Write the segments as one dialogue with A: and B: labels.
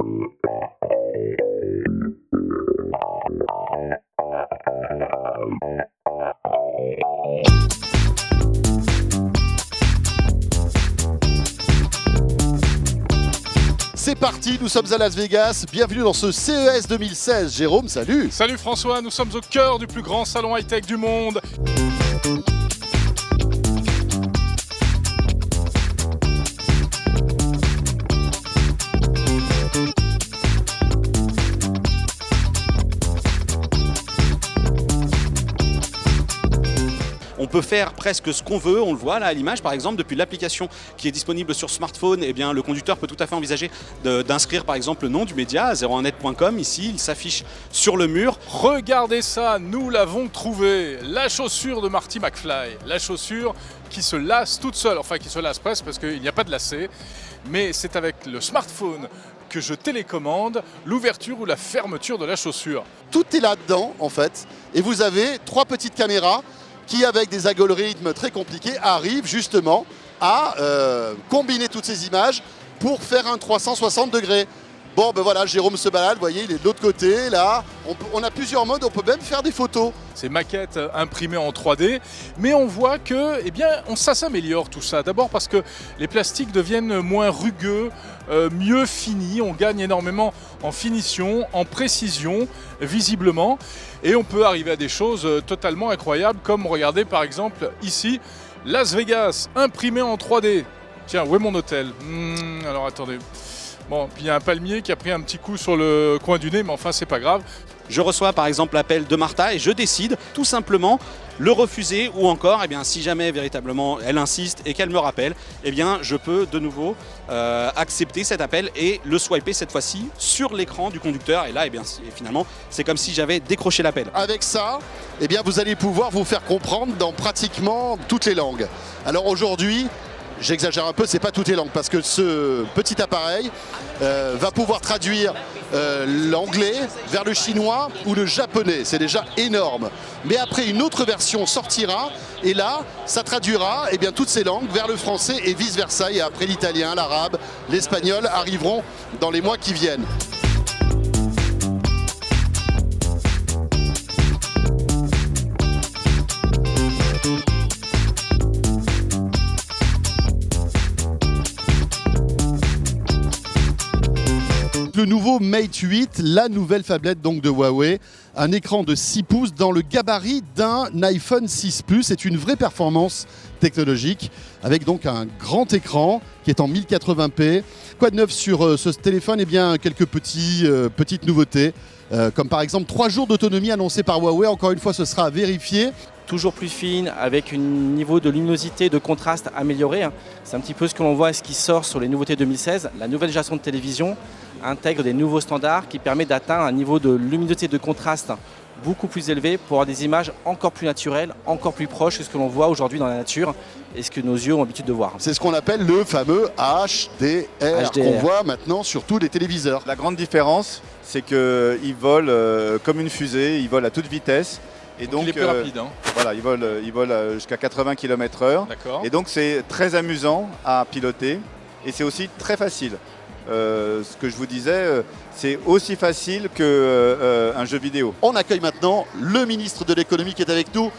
A: C'est parti, nous sommes à Las Vegas, bienvenue dans ce CES 2016. Jérôme, salut.
B: Salut François, nous sommes au cœur du plus grand salon high-tech du monde.
C: On peut faire presque ce qu'on veut, on le voit là à l'image par exemple, depuis l'application qui est disponible sur smartphone, eh bien, le conducteur peut tout à fait envisager d'inscrire par exemple le nom du média, 01net.com, ici il s'affiche sur le mur.
B: Regardez ça, nous l'avons trouvé, la chaussure de Marty McFly, la chaussure qui se lasse toute seule, enfin qui se lasse presque parce qu'il n'y a pas de lacet, mais c'est avec le smartphone que je télécommande l'ouverture ou la fermeture de la chaussure.
A: Tout est là-dedans en fait, et vous avez 3 petites caméras qui, avec des algorithmes très compliqués, arrivent justement à combiner toutes ces images pour faire un 360 degrés. Bon, ben voilà, Jérôme se balade, vous voyez, il est de l'autre côté, là. On a plusieurs modes, on peut même faire des photos.
B: Ces maquettes imprimées en 3D, mais on voit que, eh bien, ça s'améliore tout ça. D'abord parce que les plastiques deviennent moins rugueux, mieux finis. On gagne énormément en finition, en précision, visiblement. Et on peut arriver à des choses totalement incroyables, comme regardez par exemple ici, Las Vegas, imprimé en 3D. Tiens, où est mon hôtel? Alors attendez. Bon, puis il y a un palmier qui a pris un petit coup sur le coin du nez, mais enfin c'est pas grave.
C: Je reçois par exemple l'appel de Martha et je décide tout simplement le refuser ou encore, eh bien, si jamais véritablement elle insiste et qu'elle me rappelle, eh bien, je peux de nouveau accepter cet appel et le swiper cette fois-ci sur l'écran du conducteur. Et là, eh bien, finalement, c'est comme si j'avais décroché l'appel.
A: Avec ça, eh bien, vous allez pouvoir vous faire comprendre dans pratiquement toutes les langues. Alors aujourd'hui, j'exagère un peu, c'est pas toutes les langues, parce que ce petit appareil va pouvoir traduire l'anglais vers le chinois ou le japonais. C'est déjà énorme. Mais après, une autre version sortira, et là, ça traduira eh bien, toutes ces langues vers le français et vice-versa. Et après, l'italien, l'arabe, l'espagnol arriveront dans les mois qui viennent. Le nouveau Mate 8, la nouvelle tablette donc de Huawei, un écran de 6 pouces dans le gabarit d'un iPhone 6 Plus. C'est une vraie performance technologique avec donc un grand écran qui est en 1080p. Quoi de neuf sur ce téléphone? Eh bien, quelques petites nouveautés, comme par exemple 3 jours d'autonomie annoncés par Huawei. Encore une fois, ce sera à vérifier.
D: Toujours plus fine, avec un niveau de luminosité, de contraste amélioré. C'est un petit peu ce que l'on voit, ce qui sort sur les nouveautés 2016. La nouvelle génération de télévision intègre des nouveaux standards qui permettent d'atteindre un niveau de luminosité et de contraste beaucoup plus élevé pour avoir des images encore plus naturelles, encore plus proches que ce que l'on voit aujourd'hui dans la nature et ce que nos yeux ont l'habitude de voir.
A: C'est ce qu'on appelle le fameux HDR. qu'on voit maintenant sur tous les téléviseurs.
E: La grande différence, c'est qu'il vole comme une fusée, il vole à toute vitesse. Et donc,
B: il est plus rapide. Hein.
E: Voilà, il vole jusqu'à 80 km/h.
B: D'accord.
E: Et donc c'est très amusant à piloter et c'est aussi très facile. Ce que je vous disais, c'est aussi facile qu'un jeu vidéo.
A: On accueille maintenant le ministre de l'économie qui est avec nous.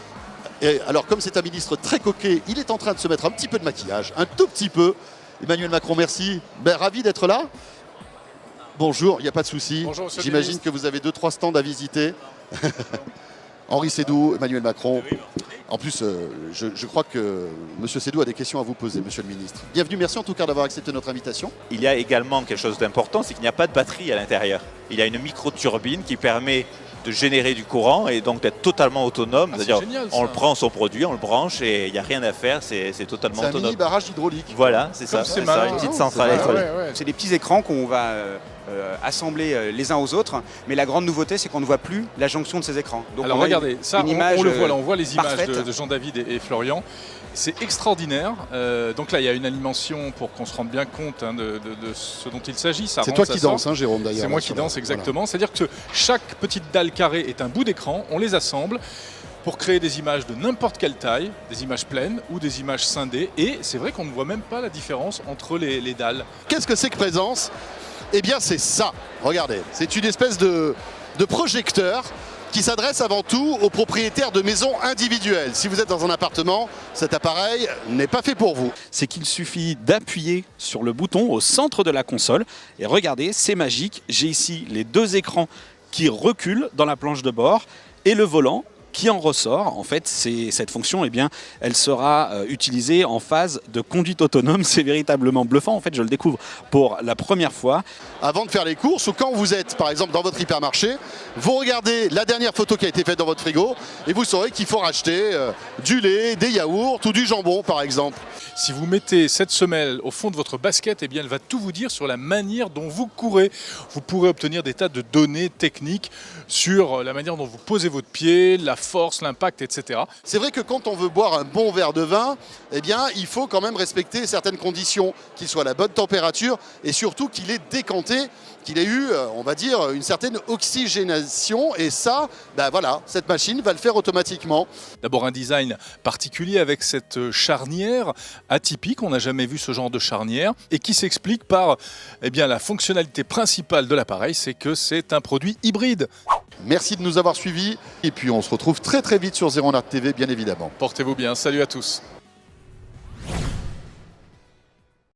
A: Et alors comme c'est un ministre très coquet, il est en train de se mettre un petit peu de maquillage, un tout petit peu. Emmanuel Macron, merci. Ravi d'être là. Bonjour, il n'y a pas de souci. J'imagine que vous avez 2-3 stands à visiter. Henri Seydoux, Emmanuel Macron. En plus, je crois que M. Seydoux a des questions à vous poser, Monsieur le Ministre. Bienvenue, merci en tout cas d'avoir accepté notre invitation.
F: Il y a également quelque chose d'important, c'est qu'il n'y a pas de batterie à l'intérieur. Il y a une micro-turbine qui permet de générer du courant et donc d'être totalement autonome. C'est-à-dire, on le prend son produit, on le branche et il n'y a rien à faire, c'est totalement autonome.
A: C'est un mini barrage hydraulique.
F: Voilà, c'est ça, une petite centrale électrique.
G: C'est des petits écrans qu'on va assembler les uns aux autres, mais la grande nouveauté c'est qu'on ne voit plus la jonction de ces écrans. Donc
B: alors regardez, ça on le voit là, on voit les images
G: parfaite.
B: de Jean-David et Florian. C'est extraordinaire. Donc là, il y a une animation pour qu'on se rende bien compte de ce dont il s'agit.
A: C'est toi qui danses, hein, Jérôme, d'ailleurs.
B: C'est moi qui danse, exactement. Voilà. C'est-à-dire que chaque petite dalle carrée est un bout d'écran, on les assemble pour créer des images de n'importe quelle taille, des images pleines ou des images scindées. Et c'est vrai qu'on ne voit même pas la différence entre les dalles.
A: Qu'est-ce que c'est que Présence ? Eh bien c'est ça, regardez, c'est une espèce de projecteur qui s'adresse avant tout aux propriétaires de maisons individuelles. Si vous êtes dans un appartement, cet appareil n'est pas fait pour vous.
C: C'est qu'il suffit d'appuyer sur le bouton au centre de la console et regardez, c'est magique. J'ai ici les deux écrans qui reculent dans la planche de bord et le volant qui en ressort. En fait, cette fonction, eh bien, elle sera utilisée en phase de conduite autonome. C'est véritablement bluffant. En fait, je le découvre pour la première fois.
A: Avant de faire les courses ou quand vous êtes, par exemple, dans votre hypermarché, vous regardez la dernière photo qui a été faite dans votre frigo et vous saurez qu'il faut racheter du lait, des yaourts ou du jambon, par exemple.
B: Si vous mettez cette semelle au fond de votre basket, eh bien, elle va tout vous dire sur la manière dont vous courez. Vous pourrez obtenir des tas de données techniques sur la manière dont vous posez votre pied, la force, l'impact, etc.
A: C'est vrai que quand on veut boire un bon verre de vin, eh bien, il faut quand même respecter certaines conditions, qu'il soit à la bonne température et surtout qu'il ait décanté, qu'il ait eu, on va dire, une certaine oxygénation. Et ça, ben voilà, cette machine va le faire automatiquement.
B: D'abord un design particulier avec cette charnière atypique, on n'a jamais vu ce genre de charnière, et qui s'explique par eh bien, la fonctionnalité principale de l'appareil, c'est que c'est un produit hybride.
A: Merci de nous avoir suivis et puis on se retrouve très vite sur Zeronar TV bien évidemment.
B: Portez-vous bien, salut à tous.